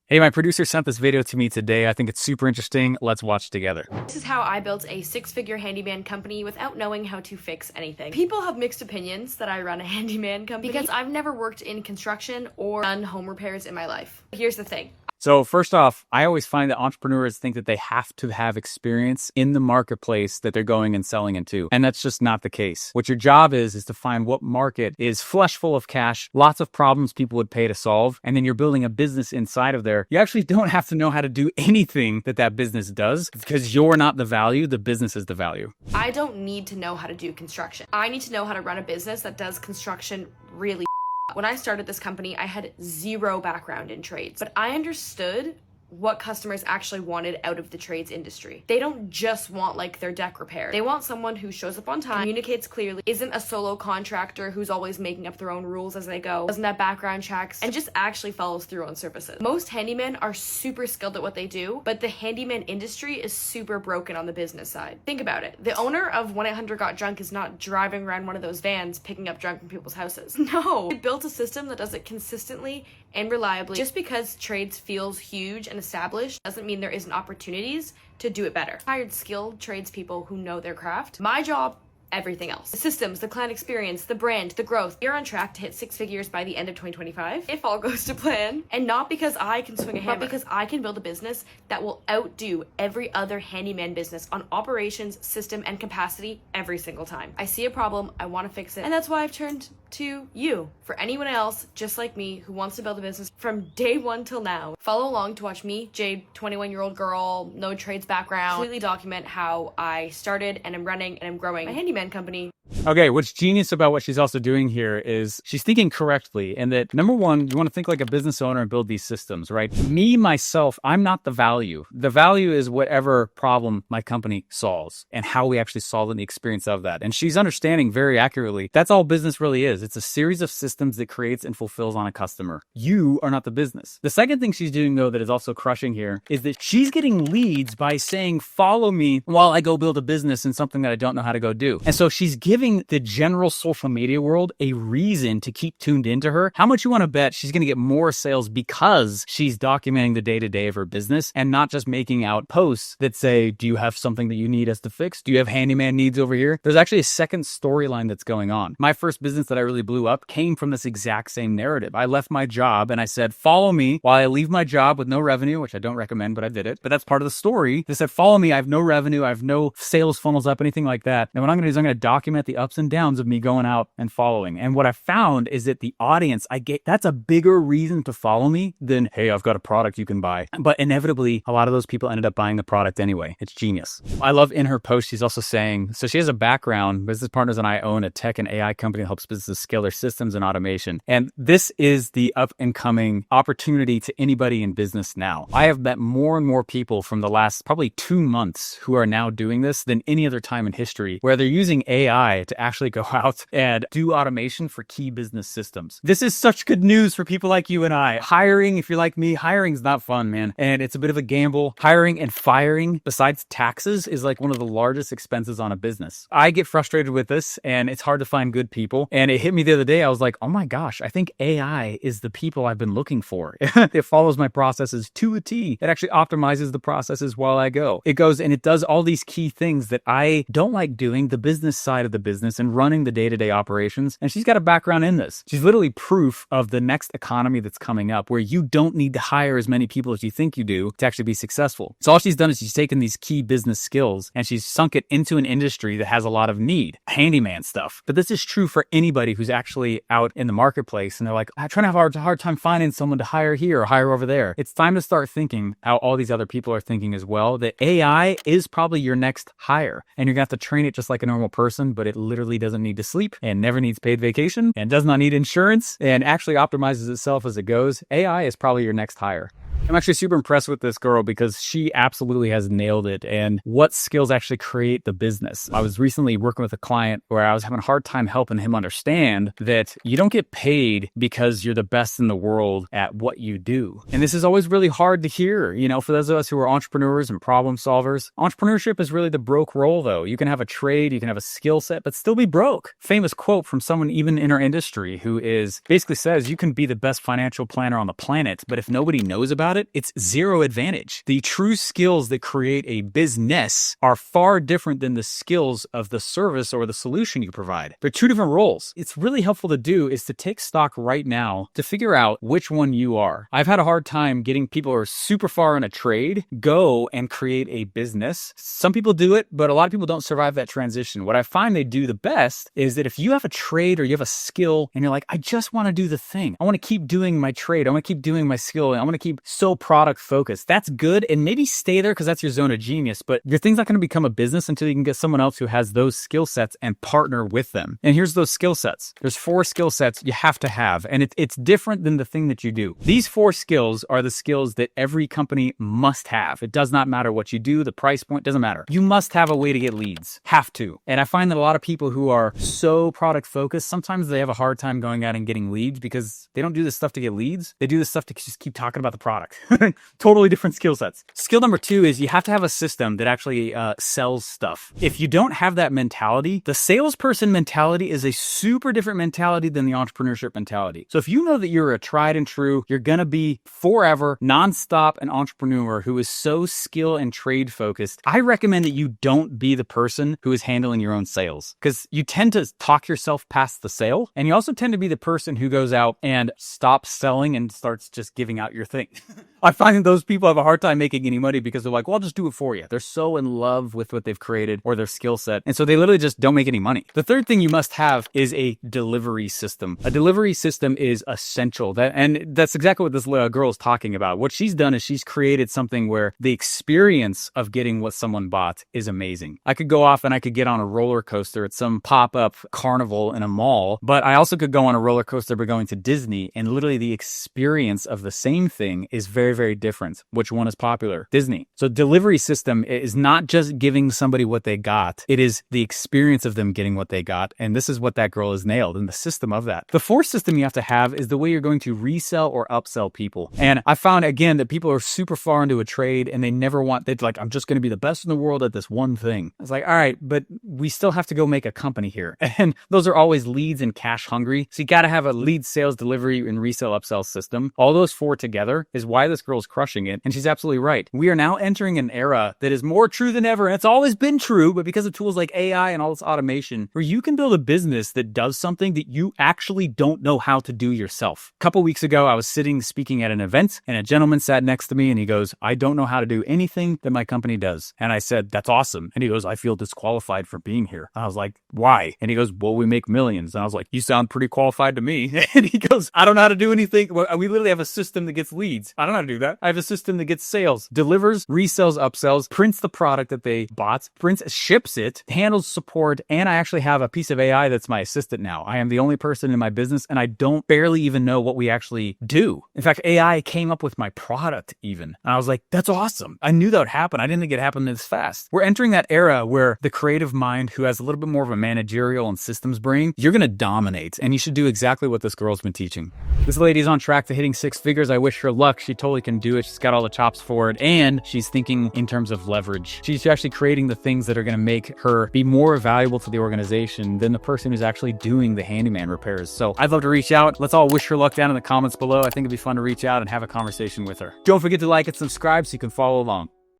Hey, my producer sent this video to me today. I think it's super interesting. Let's watch together. This is how I built a six-figure handyman company without knowing how to fix anything. People have mixed opinions that I run a handyman company because I've never worked in construction or done home repairs in my life. Here's the thing. So first off, I always find that entrepreneurs think that they have to have experience in the marketplace that they're going and selling into. And that's just not the case. What your job is to find what market is flush full of cash, lots of problems people would pay to solve, and then you're building a business inside of there. You actually don't have to know how to do anything that business does because you're not the value, the business is the value. I don't need to know how to do construction. I need to know how to run a business that does construction really. When I started this company, I had zero background in trades, but I understood what customers actually wanted out of the trades industry. They don't just want like their deck repaired. They want someone who shows up on time, communicates clearly, isn't a solo contractor who's always making up their own rules as they go, doesn't have background checks, and just actually follows through on services. Most handymen are super skilled at what they do, but the handyman industry is super broken on the business side. Think about it. The owner of 1-800-GOT-DRUNK is not driving around one of those vans picking up drunk from people's houses. No, they built a system that does it consistently and reliably. Just because trades feels huge and established doesn't mean there isn't opportunities to do it better. Hired skilled tradespeople who know their craft. My job, everything else. The systems, the client experience, the brand, the growth. You're on track to hit 6 figures by the end of 2025 if all goes to plan. And not because I can swing a hammer, but because I can build a business that will outdo every other handyman business on operations, system, and capacity every single time. I see a problem, I want to fix it, and that's why I've turned to you. For anyone else just like me who wants to build a business from day one till now, follow along to watch me, Jade, 21-year-old girl, no trades background, completely document how I started and am running and am growing my handyman company. Okay, what's genius about what she's also doing here is she's thinking correctly, and that number one, you want to think like a business owner and build these systems, right? Me, myself, I'm not the value. The value is whatever problem my company solves and how we actually solve it and the experience of that. And she's understanding very accurately that's all business really is. It's a series of systems that creates and fulfills on a customer. You are not the business. The second thing she's doing though that is also crushing here is that she's getting leads by saying, follow me while I go build a business in something that I don't know how to go do. And so she's giving the general social media world a reason to keep tuned into her. How much you want to bet she's going to get more sales because she's documenting the day-to-day of her business and not just making out posts that say, do you have something that you need us to fix? Do you have handyman needs over here? There's actually a second storyline that's going on. My first business that I really blew up came from this exact same narrative. I left my job and I said, follow me while I leave my job with no revenue, which I don't recommend, but I did it. But that's part of the story. They said, follow me. I have no revenue. I have no sales funnels up, anything like that. And what I'm going to do is I'm going to document the ups and downs of me going out and following. And what I found is that the audience I get, that's a bigger reason to follow me than, hey, I've got a product you can buy. But inevitably, a lot of those people ended up buying the product anyway. It's genius. I love in her post, she's also saying, so she has a background, business partners and I own a tech and AI company that helps businesses scale their systems and automation. And this is the up and coming opportunity to anybody in business now. I have met more and more people from the last probably 2 months who are now doing this than any other time in history, where they're using AI to actually go out and do automation for key business systems. This is such good news for people like you and I. Hiring, if you're like me, hiring's not fun, man. And it's a bit of a gamble. Hiring and firing, besides taxes, is like one of the largest expenses on a business. I get frustrated with this and it's hard to find good people. And it hit me the other day. I was like, oh my gosh, I think AI is the people I've been looking for. It follows my processes to a T. It actually optimizes the processes while I go. It goes and it does all these key things that I don't like doing, the business side of the business and running the day-to-day operations. And she's got a background in this. She's literally proof of the next economy that's coming up where you don't need to hire as many people as you think you do to actually be successful. So all she's done is she's taken these key business skills and she's sunk it into an industry that has a lot of need, handyman stuff. But this is true for anybody who's actually out in the marketplace and they're like, I'm trying to have a hard time finding someone to hire here or hire over there. It's time to start thinking how all these other people are thinking as well, that AI is probably your next hire and you're gonna have to train it just like a normal person, but it literally doesn't need to sleep and never needs paid vacation and does not need insurance and actually optimizes itself as it goes. AI is probably your next hire. I'm actually super impressed with this girl because she absolutely has nailed it and what skills actually create the business. I was recently working with a client where I was having a hard time helping him understand that you don't get paid because you're the best in the world at what you do. And this is always really hard to hear, you know, for those of us who are entrepreneurs and problem solvers. Entrepreneurship is really the broke role though. You can have a trade, you can have a skill set, but still be broke. Famous quote from someone even in our industry who is basically says you can be the best financial planner on the planet, but if nobody knows about about it, it's zero advantage. The true skills that create a business are far different than the skills of the service or the solution you provide. They're two different roles. It's really helpful to do is to take stock right now to figure out which one you are. I've had a hard time getting people who are super far in a trade go and create a business. Some people do it, but a lot of people don't survive that transition. What I find they do the best is that if you have a trade or you have a skill and you're like, I just want to do the thing. I want to keep doing my trade. I want to keep doing my skill. I want to keep so product focused. That's good. And maybe stay there because that's your zone of genius, but your thing's not going to become a business until you can get someone else who has those skill sets and partner with them. And here's those skill sets. There's 4 skill sets you have to have, and it's different than the thing that you do. These 4 skills are the skills that every company must have. It does not matter what you do, the price point doesn't matter. You must have a way to get leads. Have to. And I find that a lot of people who are so product focused, sometimes they have a hard time going out and getting leads because they don't do this stuff to get leads. They do this stuff to just keep talking about the product. Totally different skill sets. Skill number 2 is you have to have a system that actually sells stuff. If you don't have that mentality, the salesperson mentality is a super different mentality than the entrepreneurship mentality. So if you know that you're a tried and true, you're going to be forever nonstop an entrepreneur who is so skill and trade focused, I recommend that you don't be the person who is handling your own sales, because you tend to talk yourself past the sale. And you also tend to be the person who goes out and stops selling and starts just giving out your thing. I find that those people have a hard time making any money because they're like, well, I'll just do it for you. They're so in love with what they've created or their skill set. And so they literally just don't make any money. The third thing you must have is a delivery system. A delivery system is essential. And that's exactly what this girl is talking about. What she's done is she's created something where the experience of getting what someone bought is amazing. I could go off and I could get on a roller coaster at some pop-up carnival in a mall, but I also could go on a roller coaster by going to Disney, and literally the experience of the same thing is very, very different. Which one is popular? Disney. So delivery system is not just giving somebody what they got. It is the experience of them getting what they got. And this is what that girl has nailed in the system of that. The 4th system you have to have is the way you're going to resell or upsell people. And I found again that people are super far into a trade and they never want, they're like, I'm just going to be the best in the world at this one thing. I was like, all right, but we still have to go make a company here. And those are always leads and cash hungry. So you got to have a lead, sales, delivery, and resale upsell system. All those 4 together is why this girl's crushing it. And she's absolutely right. We are now entering an era that is more true than ever. And it's always been true, but because of tools like AI and all this automation, where you can build a business that does something that you actually don't know how to do yourself. A couple weeks ago, I was sitting speaking at an event and a gentleman sat next to me and he goes, I don't know how to do anything that my company does. And I said, that's awesome. And he goes, I feel disqualified for being here. And I was like, why? And he goes, well, we make millions. And I was like, you sound pretty qualified to me. And he goes, I don't know how to do anything. Well, we literally have a system that gets leads. I don't know how to do that. I have a system that gets sales, delivers, resells, upsells, prints the product that they bought, ships it, handles support, and I actually have a piece of AI that's my assistant now. I am the only person in my business and I don't barely even know what we actually do. In fact, AI came up with my product even. And I was like, that's awesome. I knew that would happen. I didn't think it happened this fast. We're entering that era where the creative mind who has a little bit more of a managerial and systems brain, you're going to dominate, and you should do exactly what this girl's been teaching. This lady's on track to hitting 6 figures. I wish her luck. She totally can do it. She's got all the chops for it, and she's thinking in terms of leverage. She's actually creating the things that are going to make her be more valuable to the organization than the person who's actually doing the handyman repairs. So I'd love to reach out. Let's all wish her luck down in the comments below. I think it'd be fun to reach out and have a conversation with her. Don't forget to like and subscribe so you can follow along.